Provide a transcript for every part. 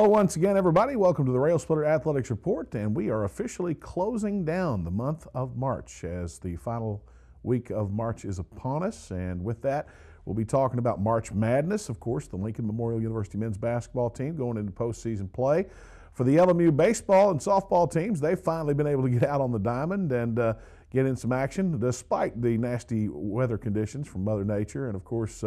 Hello once again, everybody. Welcome to the Railsplitter Athletics Report, and we are officially closing down the month of March as the final week of March is upon us. And with that, we'll be talking about March Madness. Of course, the Lincoln Memorial University men's basketball team going into postseason play. For the LMU baseball and softball teams, they've finally been able to get out on the diamond and get in some action despite the nasty weather conditions from Mother Nature and, of course,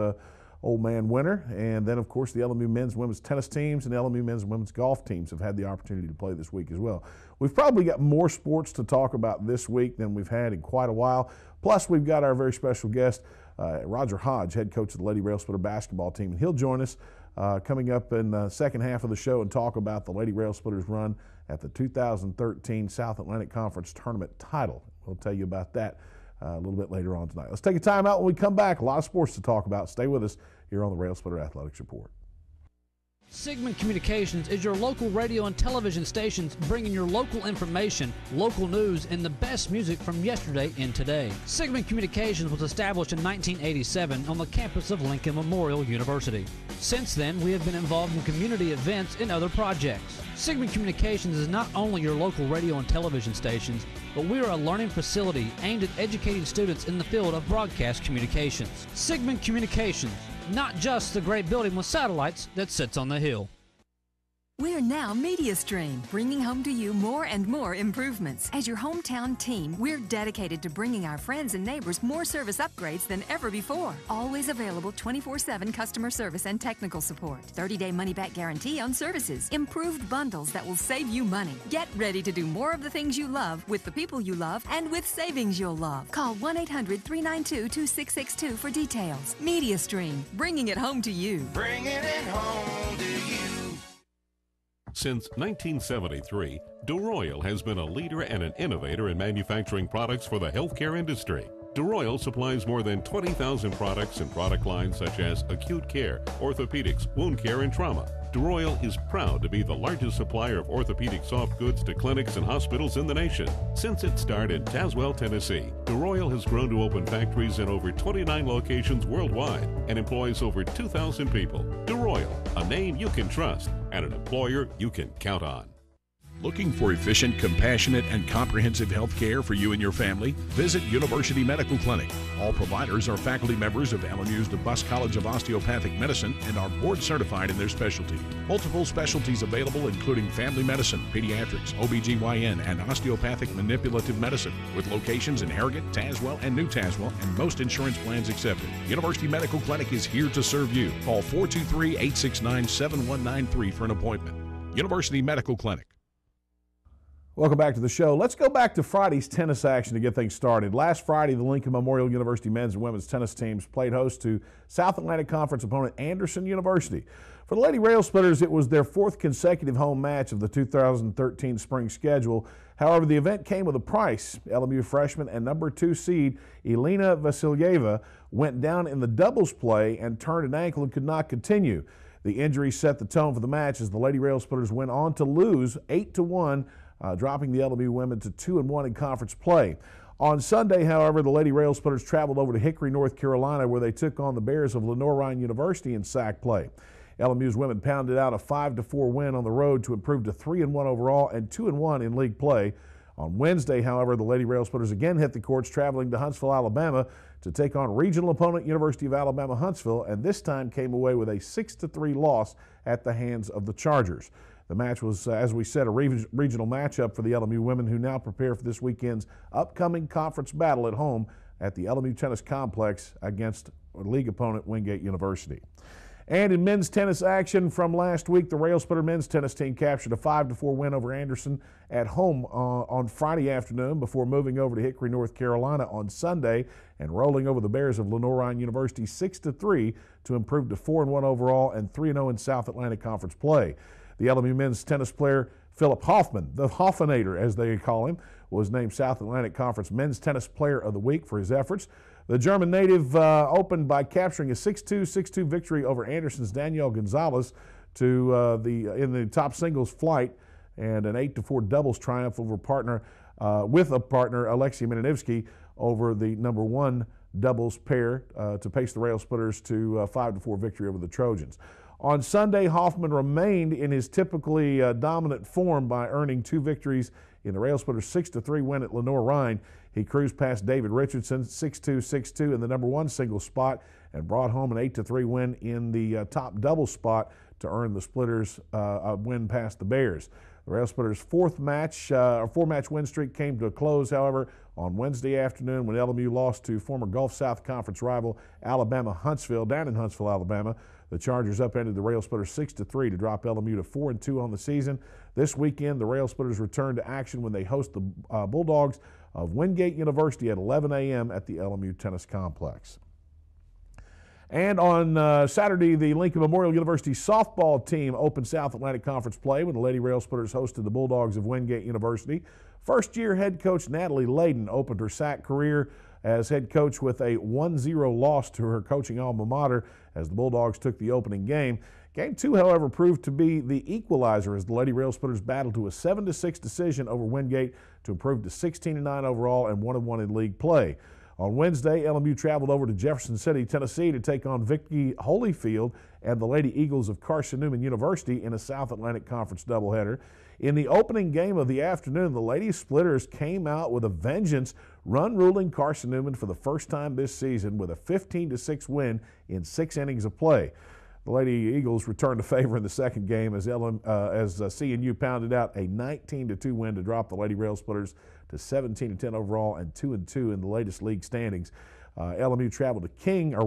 Old Man Winter. And then, of course, the LMU men's and women's tennis teams and LMU men's and women's golf teams have had the opportunity to play this week as well. We've probably got more sports to talk about this week than we've had in quite a while. Plus, we've got our very special guest, Roger Hodge, head coach of the Lady Railsplitter basketball team, and he'll join us coming up in the second half of the show and talk about the Lady Railsplitters run at the 2013 South Atlantic Conference Tournament title. We'll tell you about that a little bit later on tonight. Let's take a time out. When we come back, a lot of sports to talk about. Stay with us here on the Railsplitter Athletics Report. Sigmund Communications is your local radio and television stations bringing your local information, local news, and the best music from yesterday and today. Sigmund Communications was established in 1987 on the campus of Lincoln Memorial University. Since then, we have been involved in community events and other projects. Sigmund Communications is not only your local radio and television stations, but we are a learning facility aimed at educating students in the field of broadcast communications. Sigmund Communications, not just the great building with satellites that sits on the hill. We're now MediaStream, bringing home to you more and more improvements. As your hometown team, we're dedicated to bringing our friends and neighbors more service upgrades than ever before. Always available 24/7 customer service and technical support. 30-day money-back guarantee on services. Improved bundles that will save you money. Get ready to do more of the things you love with the people you love and with savings you'll love. Call 1-800-392-2662 for details. MediaStream, bringing it home to you. Bringing it home to you. Since 1973, DeRoyal has been a leader and an innovator in manufacturing products for the healthcare industry. DeRoyal supplies more than 20,000 products and product lines such as acute care, orthopedics, wound care, and trauma. DeRoyal is proud to be the largest supplier of orthopedic soft goods to clinics and hospitals in the nation. Since its start in Tazewell, Tennessee, DeRoyal has grown to open factories in over 29 locations worldwide and employs over 2,000 people. DeRoyal, a name you can trust and an employer you can count on. Looking for efficient, compassionate, and comprehensive health care for you and your family? Visit University Medical Clinic. All providers are faculty members of LMU's DeBus College of Osteopathic Medicine and are board certified in their specialty. Multiple specialties available including family medicine, pediatrics, OBGYN, and osteopathic manipulative medicine, with locations in Harrogate, Tazewell, and New Tazewell, and most insurance plans accepted. University Medical Clinic is here to serve you. Call 423-869-7193 for an appointment. University Medical Clinic. Welcome back to the show. Let's go back to Friday's tennis action to get things started. Last Friday, the Lincoln Memorial University men's and women's tennis teams played host to South Atlantic Conference opponent Anderson University. For the Lady Railsplitters, it was their fourth consecutive home match of the 2013 spring schedule. However, the event came with a price. LMU freshman and number 2 seed Elena Vasilyeva went down in the doubles play and turned an ankle and could not continue. The injury set the tone for the match as the Lady Railsplitters went on to lose 8-1, dropping the LMU women to 2-1 in conference play. On Sunday, however, the Lady Railsplitters traveled over to Hickory, North Carolina, where they took on the Bears of Lenoir-Rhyne University in SAC play. LMU's women pounded out a 5-4 win on the road to improve to 3-1 overall and 2-1 in league play. On Wednesday, however, the Lady Railsplitters again hit the courts, traveling to Huntsville, Alabama, to take on regional opponent University of Alabama Huntsville, and this time came away with a 6-3 loss at the hands of the Chargers. The match was, as we said, a regional matchup for the LMU women, who now prepare for this weekend's upcoming conference battle at home at the LMU Tennis Complex against league opponent Wingate University. And in men's tennis action from last week, the Railsplitter men's tennis team captured a 5-4 win over Anderson at home on Friday afternoon before moving over to Hickory, North Carolina on Sunday and rolling over the Bears of Lenoir-Rhyne University 6-3 to improve to 4-1 overall and 3-0 in South Atlantic Conference play. The LMU men's tennis player Philip Hoffman, the Hoffenator as they call him, was named South Atlantic Conference Men's Tennis Player of the Week for his efforts. The German native opened by capturing a 6-2, 6-2 victory over Anderson's Danielle Gonzalez in the top singles flight, and an 8-4 doubles triumph over with a partner Alexei Minanivsky over the number 1 doubles pair to pace the Railsplitters to a 5-4 victory over the Trojans. On Sunday, Hoffman remained in his typically dominant form by earning 2 victories in the Railsplitters 6-3 win at Lenoir-Rhine. He cruised past David Richardson 6-2, 6-2 in the number 1 singles spot and brought home an 8-3 win in the top double spot to earn the Splitters a win past the Bears. The Railsplitters' 4-match win streak came to a close, however, on Wednesday afternoon when LMU lost to former Gulf South Conference rival Alabama Huntsville down in Huntsville, Alabama. The Chargers upended the Railsplitters 6-3 to drop LMU to 4-2 on the season. This weekend, the Railsplitters return to action when they host the Bulldogs of Wingate University at 11 a.m. at the LMU Tennis Complex. And on Saturday, the Lincoln Memorial University softball team opened South Atlantic Conference play when the Lady Railsplitters hosted the Bulldogs of Wingate University. First-year head coach Natalie Layden opened her SAC career as head coach with a 1-0 loss to her coaching alma mater as the Bulldogs took the opening game. Game 2, however, proved to be the equalizer as the Lady Railsplitters battled to a 7-6 decision over Wingate to improve to 16-9 overall and 1-1 in league play. On Wednesday, LMU traveled over to Jefferson City, Tennessee to take on Vicki Holyfield and the Lady Eagles of Carson Newman University in a South Atlantic Conference doubleheader. In the opening game of the afternoon, the Lady Splitters came out with a vengeance, run-ruling Carson Newman for the first time this season with a 15-6 win in 6 innings of play. The Lady Eagles returned to favor in the second game as CNU pounded out a 19-2 win to drop the Lady Railsplitters to 17-10 overall and 2-2 in the latest league standings. LMU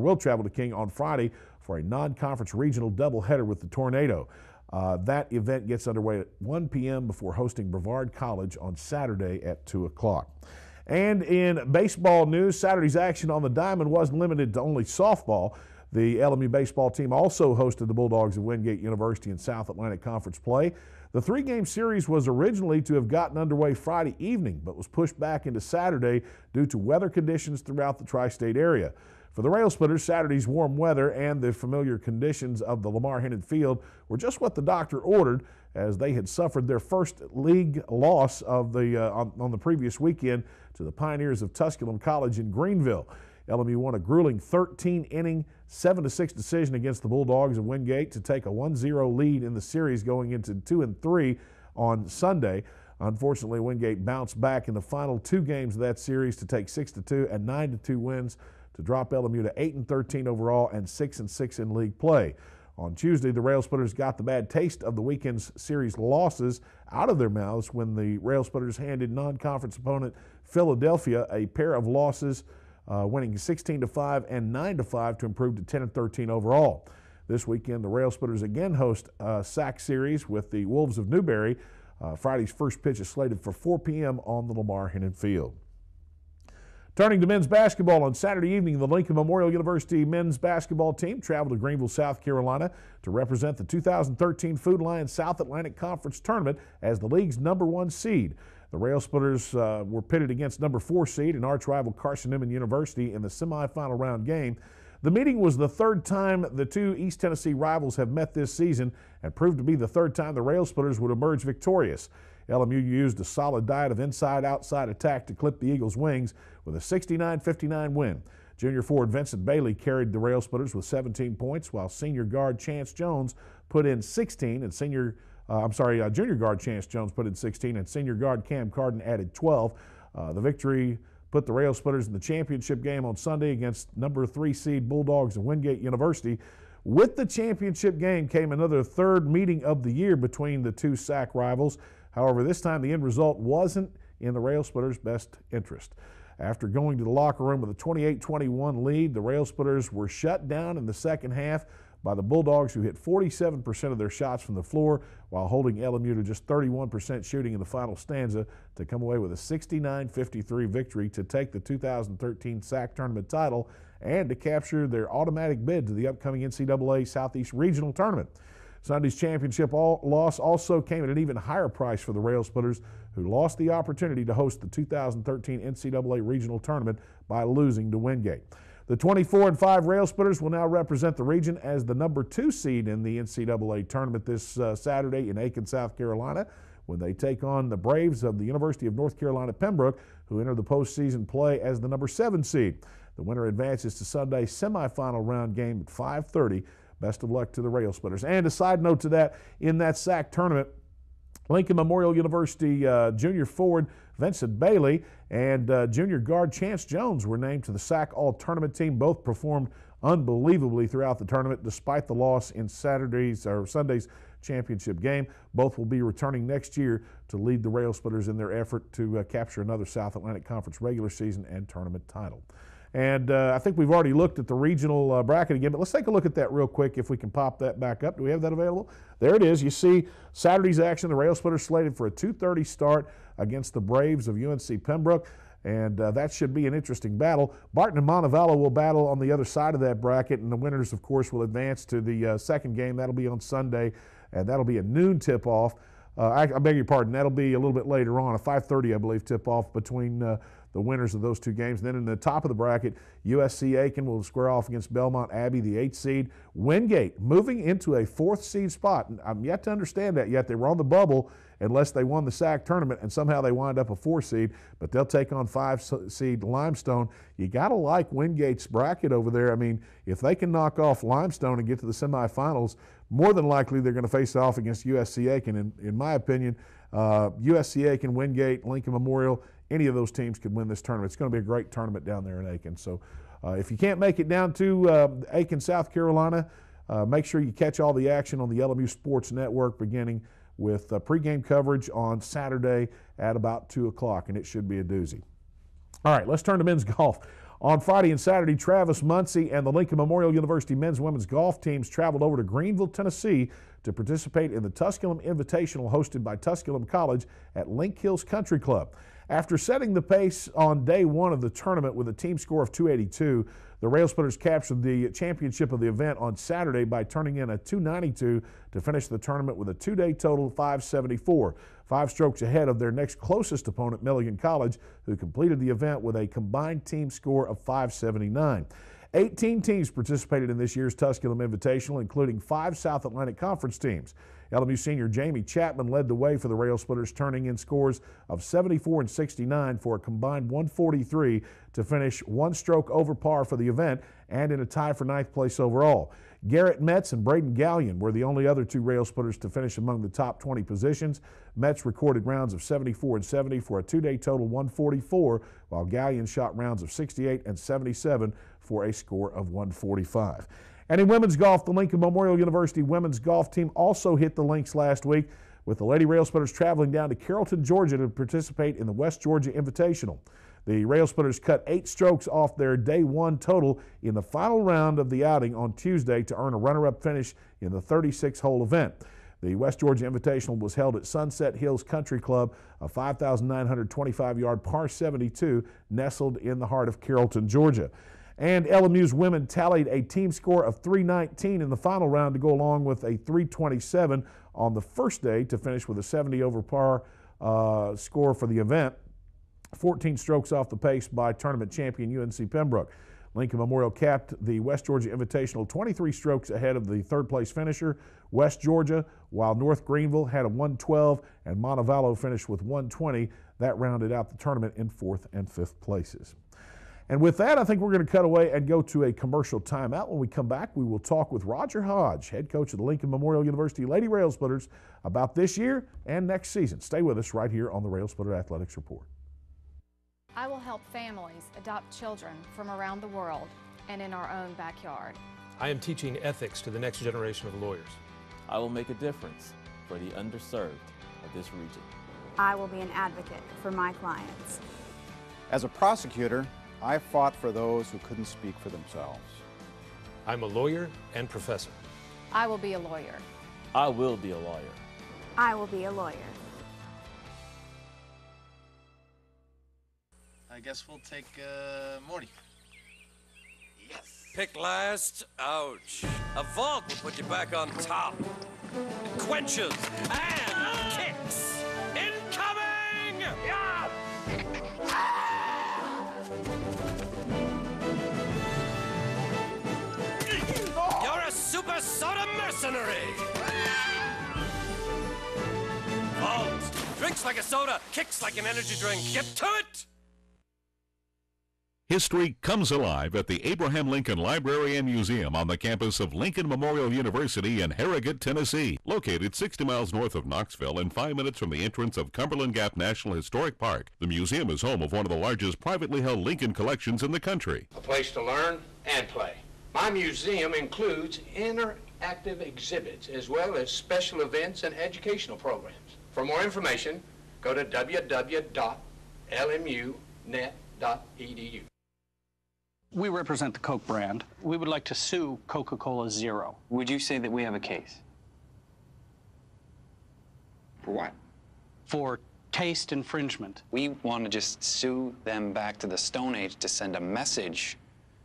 will travel to King on Friday for a non-conference regional doubleheader with the Tornado. That event gets underway at 1 p.m. before hosting Brevard College on Saturday at 2 o'clock. And in baseball news, Saturday's action on the diamond wasn't limited to only softball. The LMU baseball team also hosted the Bulldogs of Wingate University in South Atlantic Conference play. The 3-game series was originally to have gotten underway Friday evening, but was pushed back into Saturday due to weather conditions throughout the tri-state area. For the Railsplitters, Saturday's warm weather and the familiar conditions of the Lamar-Hennon Field were just what the doctor ordered, as they had suffered their first league loss of on the previous weekend to the Pioneers of Tusculum College in Greenville. LMU won a grueling 13-inning, 7-6 decision against the Bulldogs of Wingate to take a 1-0 lead in the series going into 2-3 on Sunday. Unfortunately, Wingate bounced back in the final 2 games of that series to take 6-2 and 9-2 wins to drop LMU to 8-13 overall and 6-6 in league play. On Tuesday, the Railsplitters got the bad taste of the weekend's series losses out of their mouths when the Railsplitters handed non-conference opponent Philadelphia a pair of losses, winning 16-5 and 9-5 to improve to 10-13 overall. This weekend, the Railsplitters again host a SAC series with the Wolves of Newberry. Friday's first pitch is slated for 4 p.m. on the Lamar-Hennon Field. Turning to men's basketball, on Saturday evening, the Lincoln Memorial University men's basketball team traveled to Greenville, South Carolina to represent the 2013 Food Lion South Atlantic Conference Tournament as the league's #1 seed. The Railsplitters were pitted against #4 seed and arch rival Carson Newman University in the semifinal round game. The meeting was the 3rd time the 2 East Tennessee rivals have met this season and proved to be the 3rd time the Railsplitters would emerge victorious. LMU used a solid diet of inside-outside attack to clip the Eagles' wings with a 69-59 win. Junior forward Vincent Bailey carried the Railsplitters with 17 points, while senior guard Chance Jones put in 16, and junior guard Chance Jones put in 16, and senior guard Cam Carden added 12. The victory put the Railsplitters in the championship game on Sunday against #3 seed Bulldogs of Wingate University. With the championship game came another 3rd meeting of the year between the 2 SAC rivals. However, this time the end result wasn't in the Railsplitters' best interest. After going to the locker room with a 28-21 lead, the Railsplitters were shut down in the second half by the Bulldogs, who hit 47% of their shots from the floor while holding LMU to just 31% shooting in the final stanza to come away with a 69-53 victory to take the 2013 SAC tournament title and to capture their automatic bid to the upcoming NCAA Southeast Regional Tournament. Sunday's championship loss also came at an even higher price for the Railsplitters, who lost the opportunity to host the 2013 NCAA Regional Tournament by losing to Wingate. The 24-5 Railsplitters will now represent the region as the #2 seed in the NCAA tournament this Saturday in Aiken, South Carolina, when they take on the Braves of the University of North Carolina Pembroke, who enter the postseason play as the #7 seed. The winner advances to Sunday's semifinal round game at 5:30. Best of luck to the Railsplitters. And a side note to that, in that SAC tournament, Lincoln Memorial University junior forward Vincent Bailey and junior guard Chance Jones were named to the SAC All-Tournament team. Both performed unbelievably throughout the tournament despite the loss in Sunday's championship game. Both will be returning next year to lead the Railsplitters in their effort to capture another South Atlantic Conference regular season and tournament title. And I think we've already looked at the regional bracket again, but let's take a look at that real quick if we can pop that back up. Do we have that available? There it is. You see Saturday's action. The Railsplitters slated for a 2:30 start against the Braves of UNC Pembroke, and that should be an interesting battle. Barton and Montevallo will battle on the other side of that bracket, and the winners, of course, will advance to the second game. That'll be on Sunday, and that'll be a noon tip-off. I beg your pardon, that'll be a little bit later on, a 5:30, I believe, tip-off between the winners of those two games. Then in the top of the bracket, USC Aiken will square off against Belmont Abbey, the 8th seed. Wingate moving into a 4th seed spot. I'm yet to understand that yet. They were on the bubble unless they won the SAC tournament, and somehow they wind up a 4 seed, but they'll take on 5 seed Limestone. You got to like Wingate's bracket over there. I mean, if they can knock off Limestone and get to the semifinals, more than likely they're going to face off against USC Aiken. In my opinion, USC Aiken, Wingate, Lincoln Memorial, any of those teams could win this tournament. It's going to be a great tournament down there in Aiken. So if you can't make it down to Aiken, South Carolina, make sure you catch all the action on the LMU Sports Network beginning with pregame coverage on Saturday at about 2 o'clock, and it should be a doozy. All right, let's turn to men's golf. On Friday and Saturday, Travis Muncie and the Lincoln Memorial University men's and women's golf teams traveled over to Greenville, Tennessee to participate in the Tusculum Invitational hosted by Tusculum College at Link Hills Country Club. After setting the pace on day one of the tournament with a team score of 282, the Railsplitters captured the championship of the event on Saturday by turning in a 292 to finish the tournament with a 2-day total of 574, 5 strokes ahead of their next closest opponent, Milligan College, who completed the event with a combined team score of 579. 18 teams participated in this year's Tusculum Invitational, including 5 South Atlantic Conference teams. LMU senior Jamie Chapman led the way for the Railsplitters, turning in scores of 74 and 69 for a combined 143 to finish 1 stroke over par for the event and in a tie for 9th place overall. Garrett Metz and Braden Gallion were the only other 2 Railsplitters to finish among the top 20 positions. Metz recorded rounds of 74 and 70 for a 2-day total 144, while Gallion shot rounds of 68 and 77 for a score of 145. And in women's golf, the Lincoln Memorial University women's golf team also hit the links last week, with the Lady Railsplitters traveling down to Carrollton, Georgia to participate in the West Georgia Invitational. The Railsplitters cut 8 strokes off their day 1 total in the final round of the outing on Tuesday to earn a runner-up finish in the 36-hole event. The West Georgia Invitational was held at Sunset Hills Country Club, a 5,925-yard par 72 nestled in the heart of Carrollton, Georgia. And LMU's women tallied a team score of 319 in the final round to go along with a 327 on the first day to finish with a 70 over par score for the event, 14 strokes off the pace by tournament champion UNC Pembroke. Lincoln Memorial capped the West Georgia Invitational 23 strokes ahead of the 3rd place finisher, West Georgia, while North Greenville had a 112 and Montevallo finished with 120. That rounded out the tournament in 4th and 5th places. And with that, I think we're going to cut away and go to a commercial timeout. When we come back, we will talk with Roger Hodge, head coach of the Lincoln Memorial University Lady Railsplitters, about this year and next season. Stay with us right here on the Railsplitter Athletics Report. I will help families adopt children from around the world and in our own backyard. I am teaching ethics to the next generation of lawyers. I will make a difference for the underserved of this region. I will be an advocate for my clients. As a prosecutor, I fought for those who couldn't speak for themselves. I'm a lawyer and professor. I will be a lawyer. I will be a lawyer. I will be a lawyer. I guess we'll take Morty. Yes. Pick last. Ouch. A vault will put you back on top. It quenches and kicks. Incoming! Yeah! You're a super soda mercenary! Vault! Drinks like a soda, kicks like an energy drink. Get to it! History comes alive at the Abraham Lincoln Library and Museum on the campus of Lincoln Memorial University in Harrogate, Tennessee. Located 60 miles north of Knoxville and 5 minutes from the entrance of Cumberland Gap National Historic Park, the museum is home of one of the largest privately held Lincoln collections in the country. A place to learn and play. My museum includes interactive exhibits as well as special events and educational programs. For more information, go to www.lmu.net.edu. We represent the Coke brand. We would like to sue Coca-Cola Zero. Would you say that we have a case? For what? For taste infringement. We want to just sue them back to the Stone Age to send a message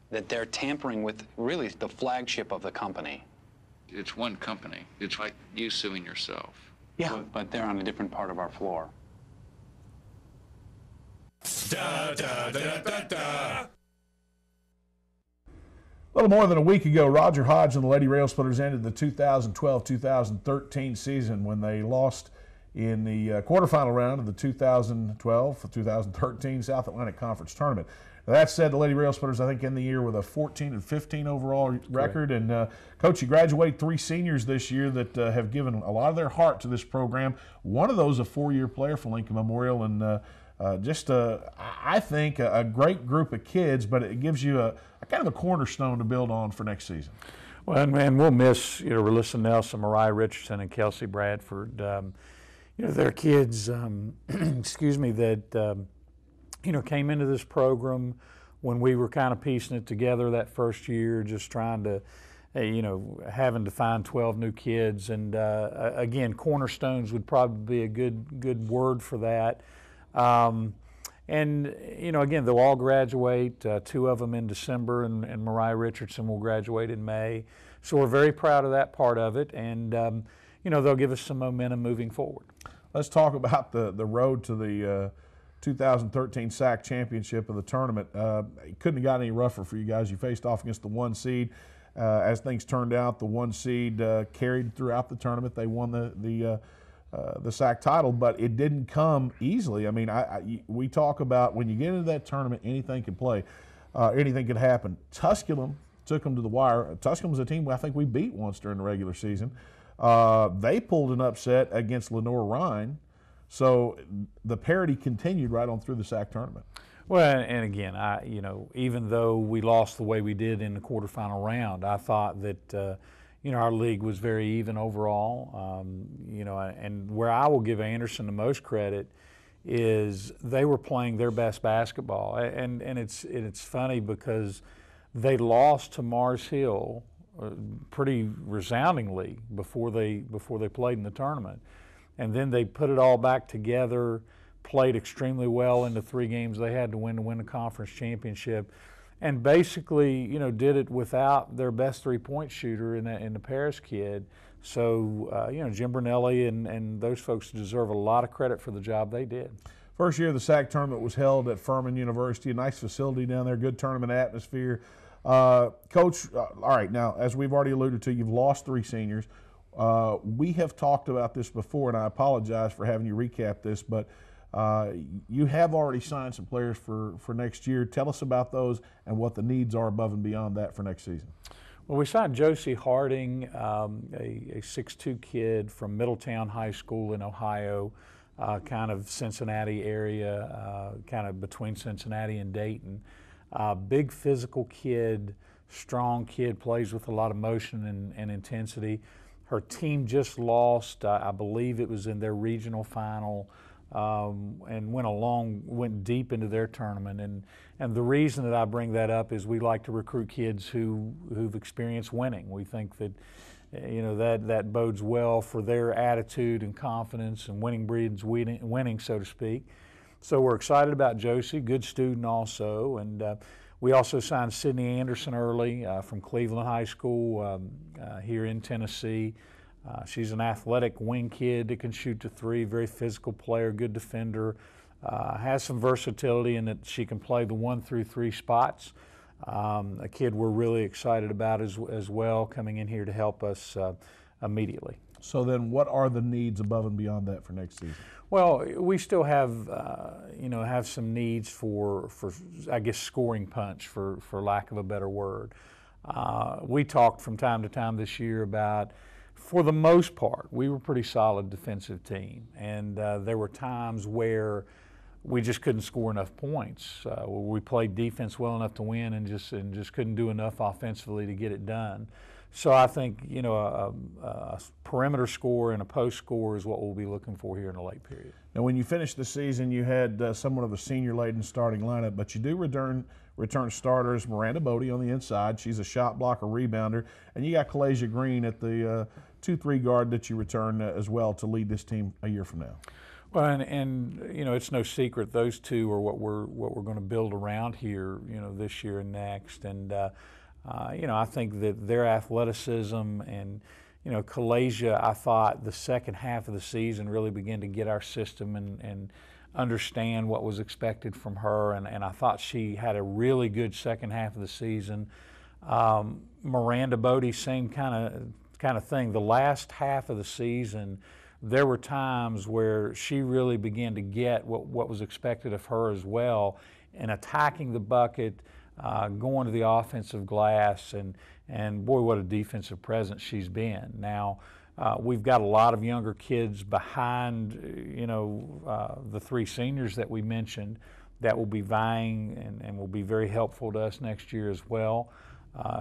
that they're tampering with really the flagship of the company. It's one company. It's like you suing yourself. Yeah. But they're on a different part of our floor. Da, da, da, da, da. A little more than a week ago, Roger Hodge and the Lady Railsplitters ended the 2012-2013 season when they lost in the quarterfinal round of the 2012-2013 South Atlantic Conference Tournament. Now, that said, the Lady Railsplitters, I think, end the year with a 14-15 overall record. Correct. And, Coach, you graduate 3 seniors this year that have given a lot of their heart to this program. One of those a 4-year player for Lincoln Memorial, and I think, a great group of kids, but it gives you a kind of a cornerstone to build on for next season. Well, and we'll miss, Relissa Nelson, Mariah Richardson, and Kelsey Bradford. They're kids, excuse me, that, came into this program when we were kind of piecing it together that first year, just trying to, having to find 12 new kids. And, again, cornerstones would probably be a good word for that. Again, they'll all graduate, 2 of them in December, and Mariah Richardson will graduate in May. So we're very proud of that part of it, and, they'll give us some momentum moving forward. Let's talk about the road to the 2013 SAC championship of the tournament. It couldn't have got any rougher for you guys. You faced off against the 1 seed. As things turned out, the 1 seed carried throughout the tournament. They won the SAC title, but it didn't come easily. I mean, we talk about when you get into that tournament, anything can play, anything could happen. Tusculum took them to the wire. Tusculum was a team I think we beat once during the regular season. They pulled an upset against Lenore Rhine, so the parity continued right on through the SAC tournament. Well, and again, even though we lost the way we did in the quarterfinal round, I thought that our league was very even overall, and where I will give Anderson the most credit is they were playing their best basketball, and it's funny because they lost to Mars Hill pretty resoundingly before they played in the tournament, and then they put it all back together, played extremely well in the 3 games they had to win the conference championship. And basically, did it without their best 3-point shooter in the Paris kid. So, Jim Brunelli and those folks deserve a lot of credit for the job they did. First year of the SAC tournament was held at Furman University, a nice facility down there, good tournament atmosphere. Coach, all right, now, as we've already alluded to, you've lost 3 seniors. We have talked about this before, and I apologize for having you recap this, but you have already signed some players for next year. Tell us about those and what the needs are above and beyond that for next season. Well, we signed Josie Harding, a 6'2" kid from Middletown High School in Ohio, kind of Cincinnati area, kind of between Cincinnati and Dayton. Big physical kid, strong kid, plays with a lot of motion and intensity. Her team just lost, I believe it was in their regional final, and went deep into their tournament. And the reason that I bring that up is we like to recruit kids who've experienced winning. We think that that bodes well for their attitude and confidence, and winning breeds winning, so to speak. So we're excited about Josie, good student also. And we also signed Sydney Anderson early from Cleveland High School here in Tennessee. She's an athletic wing kid that can shoot to 3, very physical player, good defender, has some versatility in that she can play the 1 through 3 spots. A kid we're really excited about as well, coming in here to help us immediately. So then what are the needs above and beyond that for next season? Well, we still have, have some needs for I guess, scoring punch, for lack of a better word. We talked from time to time this year about, for the most part, we were a pretty solid defensive team, and there were times where we just couldn't score enough points. We played defense well enough to win, and just couldn't do enough offensively to get it done. So I think, a perimeter score and a post score is what we'll be looking for here in the late period. Now, when you finished the season, you had somewhat of a senior-laden starting lineup, but you do return starters. Miranda Bodie on the inside. She's a shot blocker, rebounder. And you got Kalasia Green at the 2-3 guard that you return as well to lead this team a year from now. Well, and it's no secret those two are what we're going to build around here, this year and next. And I think that their athleticism and, Kalasia, I thought the second half of the season really began to get our system and understand what was expected from her. And I thought she had a really good second half of the season. Miranda Bodie, same kind of thing. The last half of the season, there were times where she really began to get what was expected of her as well, and attacking the bucket, going to the offensive glass, and boy, what a defensive presence she's been. Now, we've got a lot of younger kids behind, the three seniors that we mentioned that will be vying and will be very helpful to us next year as well.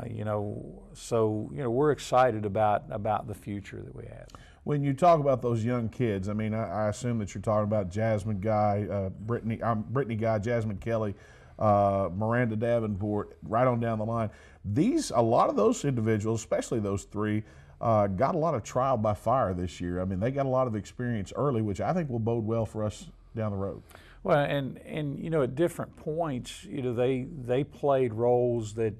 We're excited about the future that we have. When you talk about those young kids, I mean, I assume that you're talking about Jasmine Guy, Brittany Guy, Jasmine Kelly, Miranda Davenport, right on down the line. A lot of those individuals, especially those three, got a lot of trial by fire this year. I mean, they got a lot of experience early, which I think will bode well for us down the road. Well, and at different points, they played roles that,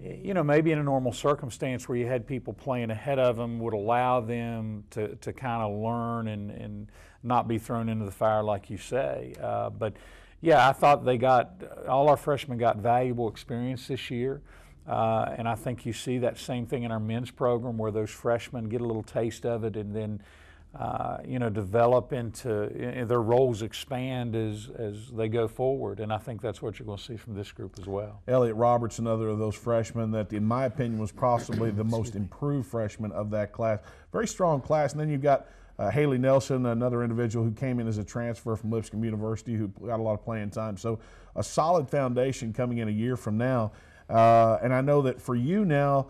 maybe in a normal circumstance where you had people playing ahead of them would allow them to kind of learn and not be thrown into the fire, like you say. But yeah, I thought all our freshmen got valuable experience this year. And I think you see that same thing in our men's program, where those freshmen get a little taste of it and then develop into their roles, expand as they go forward. And I think that's what you're going to see from this group as well. Elliot Roberts, another of those freshmen that, in my opinion, was possibly the most improved freshman of that class. Very strong class. And then you've got Haley Nelson, another individual who came in as a transfer from Lipscomb University, who got a lot of playing time. So a solid foundation coming in a year from now. And I know that for you now,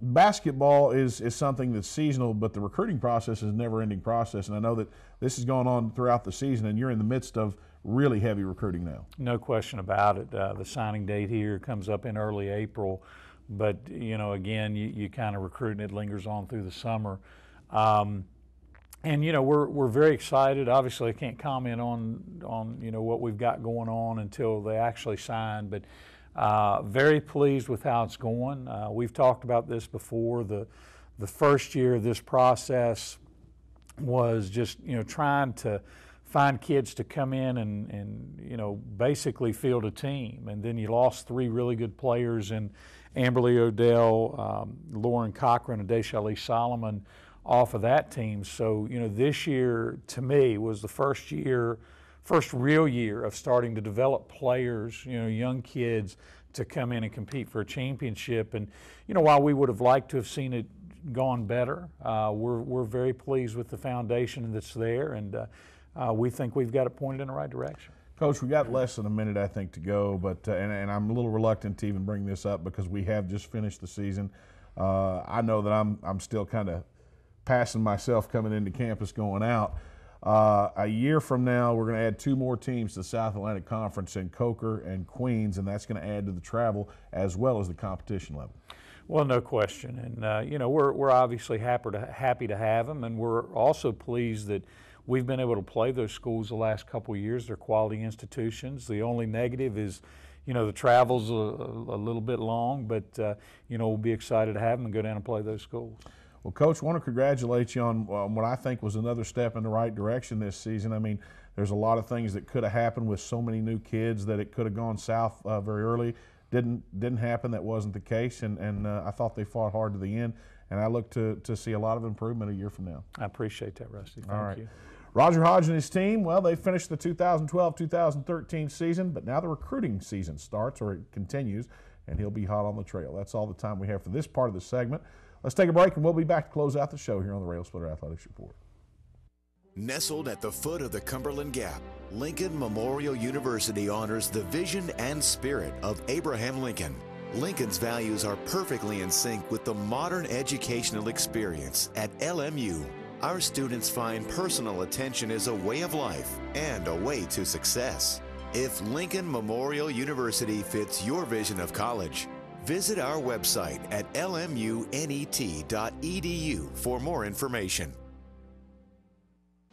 basketball is something that's seasonal, but the recruiting process is a never-ending process. And I know that this has gone on throughout the season, and you're in the midst of really heavy recruiting now. No question about it. The signing date here comes up in early April, but again, you kind of recruit and it lingers on through the summer. And we're very excited. Obviously, I can't comment on what we've got going on until they actually sign, but very pleased with how it's going. We've talked about this before. The first year of this process was just trying to find kids to come in and basically field a team. And then you lost three really good players in Amberly Odell, Lauren Cochran, and Deshalee Solomon off of that team. So this year to me was the first real year of starting to develop players, young kids, to come in and compete for a championship. And while we would have liked to have seen it gone better, we're very pleased with the foundation that's there, and we think we've got it pointed in the right direction. Coach, we got less than a minute, I think, to go, but and I'm a little reluctant to even bring this up because we have just finished the season. I know that I'm still kind of passing myself coming into campus going out. A year from now, we're going to add two more teams to the South Atlantic Conference in Coker and Queens, and that's going to add to the travel as well as the competition level. Well, no question. And, we're obviously happy to have them, and we're also pleased that we've been able to play those schools the last couple of years. They're quality institutions. The only negative is, the travel's a little bit long, but, we'll be excited to have them and go down and play those schools. Well, Coach, I want to congratulate you on what I think was another step in the right direction this season. I mean, there's a lot of things that could have happened with so many new kids that it could have gone south very early. Didn't happen. That wasn't the case, and I thought they fought hard to the end. and I look to see a lot of improvement a year from now. I appreciate that, Rusty. All right. Thank you. Roger Hodge and his team, well, they finished the 2012-2013 season, but now the recruiting season starts, or it continues, and he'll be hot on the trail. That's all the time we have for this part of the segment. Let's take a break, and we'll be back to close out the show here on the Railsplitter Athletics Report. Nestled at the foot of the Cumberland Gap, Lincoln Memorial University honors the vision and spirit of Abraham Lincoln. Lincoln's values are perfectly in sync with the modern educational experience at LMU. Our students find personal attention is a way of life and a way to success. If Lincoln Memorial University fits your vision of college, visit our website at lmunet.edu for more information.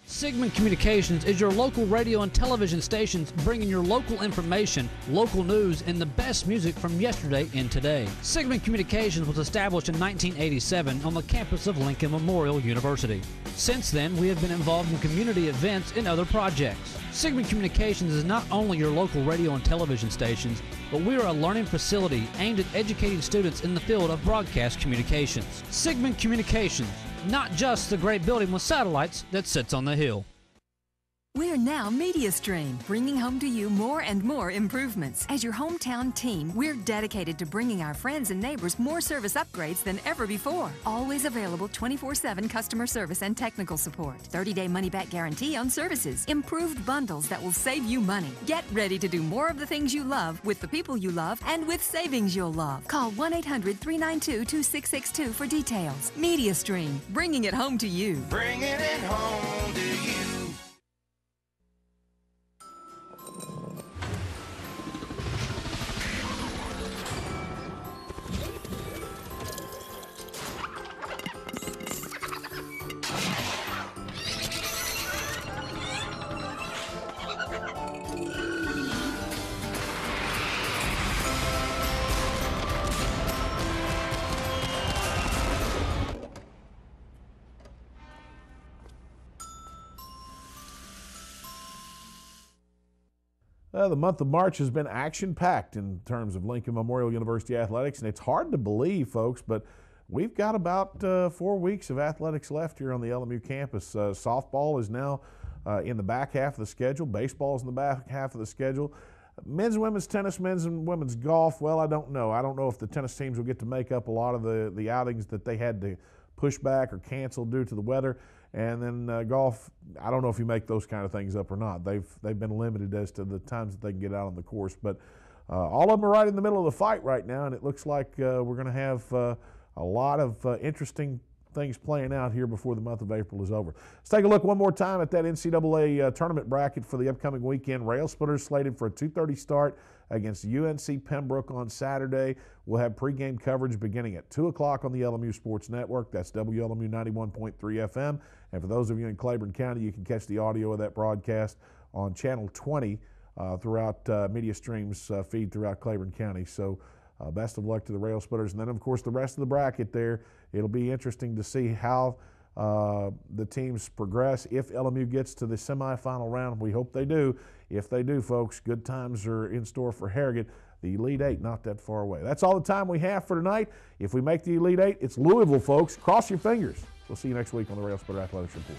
Sigmund Communications is your local radio and television stations bringing your local information, local news, and the best music from yesterday and today. Sigmund Communications was established in 1987 on the campus of Lincoln Memorial University. Since then, we have been involved in community events and other projects. Sigmund Communications is not only your local radio and television stations, but we are a learning facility aimed at educating students in the field of broadcast communications. Sigmund Communications, not just the great building with satellites that sits on the hill. We're now MediaStream, bringing home to you more and more improvements. As your hometown team, we're dedicated to bringing our friends and neighbors more service upgrades than ever before. Always available 24/7 customer service and technical support. 30-day money-back guarantee on services. Improved bundles that will save you money. Get ready to do more of the things you love with the people you love and with savings you'll love. Call 1-800-392-2662 for details. MediaStream, bringing it home to you. Bringing it home to you. The month of March has been action-packed in terms of Lincoln Memorial University athletics, and it's hard to believe, folks, but we've got about 4 weeks of athletics left here on the LMU campus. Softball is now in the back half of the schedule. Baseball is in the back half of the schedule. Men's and women's tennis, men's and women's golf, well, I don't know. I don't know if the tennis teams will get to make up a lot of the outings that they had to push back or cancel due to the weather. And then golf, I don't know if you make those kind of things up or not. They've been limited as to the times that they can get out on the course. But all of them are right in the middle of the fight right now, and it looks like we're going to have a lot of interesting things playing out here before the month of April is over. Let's take a look one more time at that NCAA tournament bracket for the upcoming weekend. Railsplitters slated for a 2:30 start against UNC Pembroke on Saturday. We'll have pregame coverage beginning at 2 o'clock on the LMU Sports Network. That's WLMU 91.3 FM. And for those of you in Claiborne County, you can catch the audio of that broadcast on Channel 20 throughout MediaStream's feed throughout Claiborne County. So best of luck to the Railsplitters. And then, of course, the rest of the bracket there, it'll be interesting to see how the teams progress. If LMU gets to the semifinal round, we hope they do. If they do, folks, good times are in store for Harrogate. The Elite Eight, not that far away. That's all the time we have for tonight. If we make the Elite Eight, it's Louisville, folks. Cross your fingers. We'll see you next week on the Railsplitter Athletics Report.